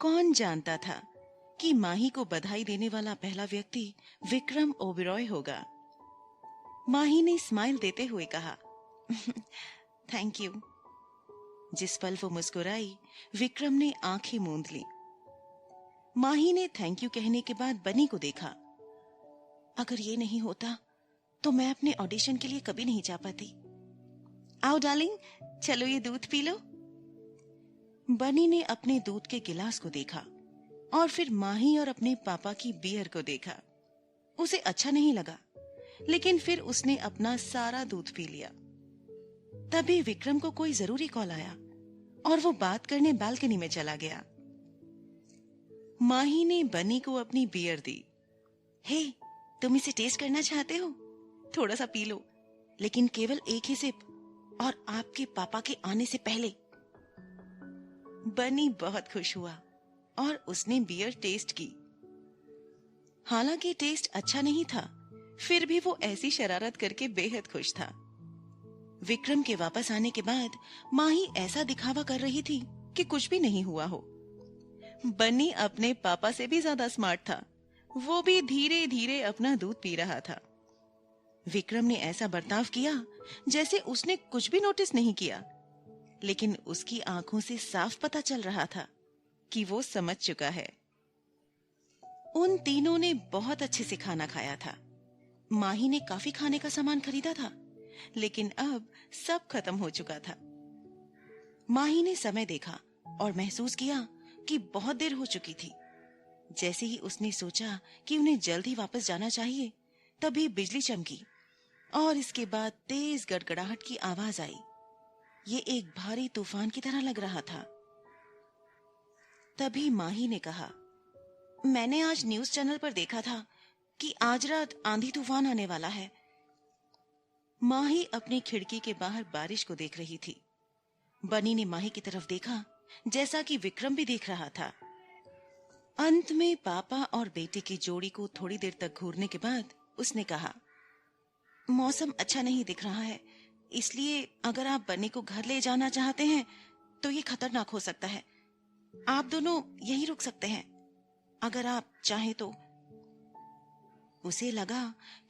कौन जानता था कि माही को बधाई देने वाला पहला व्यक्ति विक्रम ओबेरॉय होगा। माही ने स्माइल देते हुए कहा, थैंक यू। जिस पल वो मुस्कुराई, विक्रम ने आंखें मूंद ली। माही ने थैंक यू कहने के बाद बनी को देखा। अगर ये नहीं होता तो मैं अपने ऑडिशन के लिए कभी नहीं जा पाती। आओ डार्लिंग, चलो ये दूध पी लो। बनी ने अपने दूध के गिलास को देखा और फिर माही और अपने पापा की बियर को देखा। उसे अच्छा नहीं लगा, लेकिन फिर उसने अपना सारा दूध पी लिया। तभी विक्रम को कोई जरूरी कॉल आया और वो बात करने बालकनी में चला गया। माही ने बनी को अपनी बियर दी। हे, तुम इसे टेस्ट करना चाहते हो? थोड़ा सा पी लो, लेकिन केवल एक ही सिप, और आपके पापा के आने से पहले। बनी बहुत खुश हुआ और उसने बियर टेस्ट की। हालांकि टेस्ट अच्छा नहीं था, फिर भी वो ऐसी शरारत करके बेहद खुश था। विक्रम के वापस आने के बाद माही ऐसा दिखावा कर रही थी कि कुछ भी नहीं हुआ हो। बनी अपने पापा से भी ज्यादा स्मार्ट था। वो भी धीरे धीरे अपना दूध पी रहा था। विक्रम ने ऐसा बर्ताव किया जैसे उसने कुछ भी नोटिस नहीं किया, लेकिन उसकी आंखों से साफ पता चल रहा था कि वो समझ चुका है। उन तीनों ने बहुत अच्छे से खाना खाया था। माही ने काफी खाने का सामान खरीदा था, लेकिन अब सब खत्म हो चुका था। माही ने समय देखा और महसूस किया कि बहुत देर हो चुकी थी। जैसे ही उसने सोचा कि उन्हें जल्द ही वापस जाना चाहिए, तभी बिजली चमकी और इसके बाद तेज गड़गड़ाहट की आवाज आई। ये एक भारी तूफान की तरह लग रहा था। तभी माही ने कहा, मैंने आज न्यूज चैनल पर देखा था कि आज रात आंधी तूफान आने वाला है। माही अपनी खिड़की के बाहर बारिश को देख रही थी। बनी ने माही की तरफ देखा, जैसा कि विक्रम भी देख रहा था। अंत में पापा और बेटे की जोड़ी को थोड़ी देर तक घूरने के बाद उसने कहा, मौसम अच्छा नहीं दिख रहा है, इसलिए अगर आप बनी को घर ले जाना चाहते हैं तो ये खतरनाक हो सकता है। आप दोनों यहीं रुक सकते हैं, अगर आप चाहें तो। उसे लगा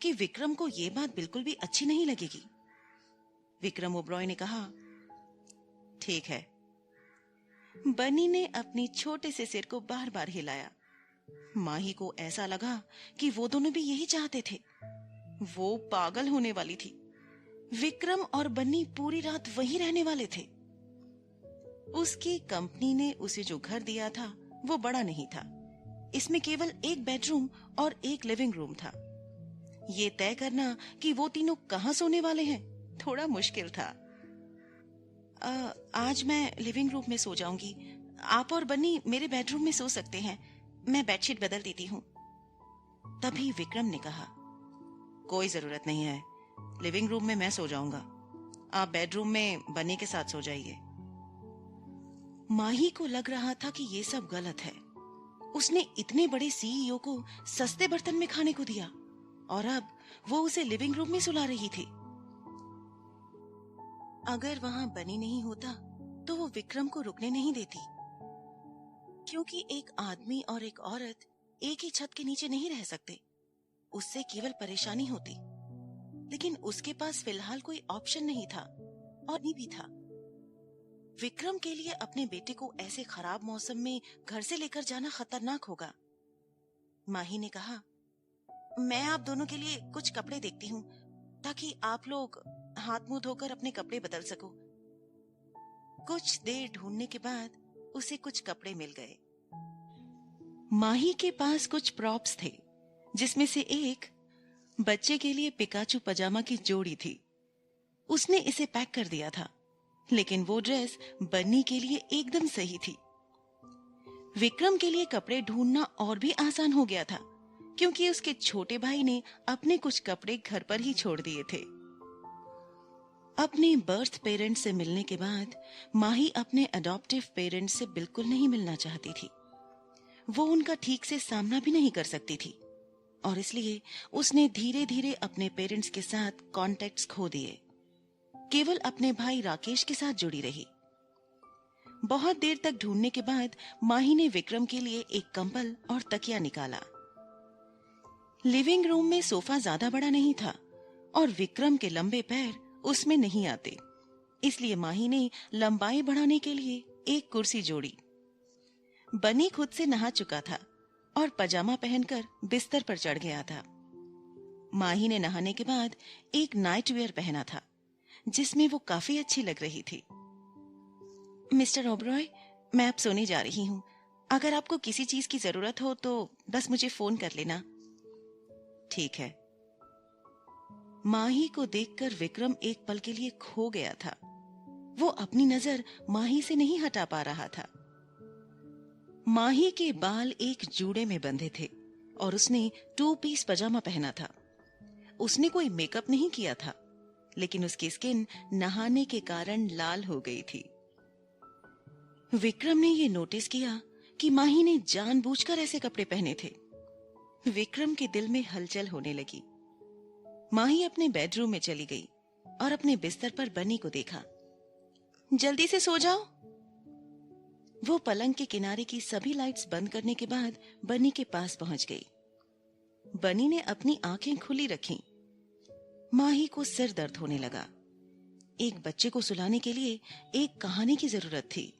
कि विक्रम को यह बात बिल्कुल भी अच्छी नहीं लगेगी। विक्रम ओबेरॉय ने कहा, ठीक है। बनी ने अपने छोटे से सिर को बार बार हिलाया। माही को ऐसा लगा कि वो दोनों भी यही चाहते थे। वो पागल होने वाली थी। विक्रम और बन्नी पूरी रात वहीं रहने वाले थे। उसकी कंपनी ने उसे जो घर दिया था वो बड़ा नहीं था। इसमें केवल एक बेडरूम और एक लिविंग रूम था। ये तय करना कि वो तीनों कहां सोने वाले हैं थोड़ा मुश्किल था। आज मैं लिविंग रूम में सो जाऊंगी। आप और बन्नी मेरे बेडरूम में सो सकते हैं। मैं बेडशीट बदल देती हूँ। तभी विक्रम ने कहा, कोई जरूरत नहीं है, लिविंग रूम में मैं सो जाऊंगा। आप बेडरूम में बन्नी के साथ सो जाइए। माही को लग रहा था कि ये सब गलत है। उसने इतने बड़े सीईओ को सस्ते बर्तन में खाने को दिया और अब वो उसे लिविंग रूम में सुला रही थी। अगर वहां बनी नहीं होता तो वो विक्रम को रुकने नहीं देती, क्योंकि एक आदमी और एक औरत एक ही छत के नीचे नहीं रह सकते। उससे केवल परेशानी होती, लेकिन उसके पास फिलहाल कोई ऑप्शन नहीं था और नहीं भी था। विक्रम के लिए अपने बेटे को ऐसे खराब मौसम में घर से लेकर जाना खतरनाक होगा। माही ने कहा, मैं आप दोनों के लिए कुछ कपड़े देखती हूँ ताकि आप लोग हाथ मुंह धोकर अपने कपड़े बदल सको। कुछ देर ढूंढने के बाद उसे कुछ कपड़े मिल गए। माही के पास कुछ प्रॉप्स थे, जिसमें से एक बच्चे के लिए पिकाचू पजामा की जोड़ी थी। उसने इसे पैक कर दिया था, लेकिन वो ड्रेस बन्नी के लिए एकदम सही थी। विक्रम के लिए कपड़े ढूंढना और भी आसान हो गया था, क्योंकि उसके छोटे भाई ने अपने कुछ कपड़े घर पर ही छोड़ दिए थे। अपने बर्थ पेरेंट्स से मिलने के बाद माही अपने अडॉप्टिव पेरेंट्स से बिल्कुल नहीं मिलना चाहती थी। वो उनका ठीक से सामना भी नहीं कर सकती थी और इसलिए उसने धीरे धीरे अपने पेरेंट्स के साथ कॉन्टैक्ट्स खो दिए। केवल अपने भाई राकेश के साथ जुड़ी रही। बहुत देर तक ढूंढने के बाद माही ने विक्रम के लिए एक कंबल और तकिया निकाला। लिविंग रूम में सोफा ज्यादा बड़ा नहीं था और विक्रम के लंबे पैर उसमें नहीं आते, इसलिए माही ने लंबाई बढ़ाने के लिए एक कुर्सी जोड़ी। बनी खुद से नहा चुका था और पजामा पहनकर बिस्तर पर चढ़ गया था। माही ने नहाने के बाद एक नाइटवेयर पहना था जिसमें वो काफी अच्छी लग रही थी। मिस्टर ओबरॉय, मैं अब सोने जा रही हूँ। अगर आपको किसी चीज की जरूरत हो तो बस मुझे फोन कर लेना। ठीक है। माही को देखकर विक्रम एक पल के लिए खो गया था। वो अपनी नजर माही से नहीं हटा पा रहा था। माही के बाल एक जूड़े में बंधे थे और उसने 2 पीस पजामा पहना था। उसने कोई मेकअप नहीं किया था, लेकिन उसकी स्किन नहाने के कारण लाल हो गई थी। विक्रम ने यह नोटिस किया कि माही ने जानबूझकर ऐसे कपड़े पहने थे। विक्रम के दिल में हलचल होने लगी। माही अपने बेडरूम में चली गई और अपने बिस्तर पर बनी को देखा। जल्दी से सो जाओ। वो पलंग के किनारे की सभी लाइट्स बंद करने के बाद बनी के पास पहुंच गई। बनी ने अपनी आंखें खुली रखीं। माही को सिर दर्द होने लगा। एक बच्चे को सुलाने के लिए एक कहानी की जरूरत थी।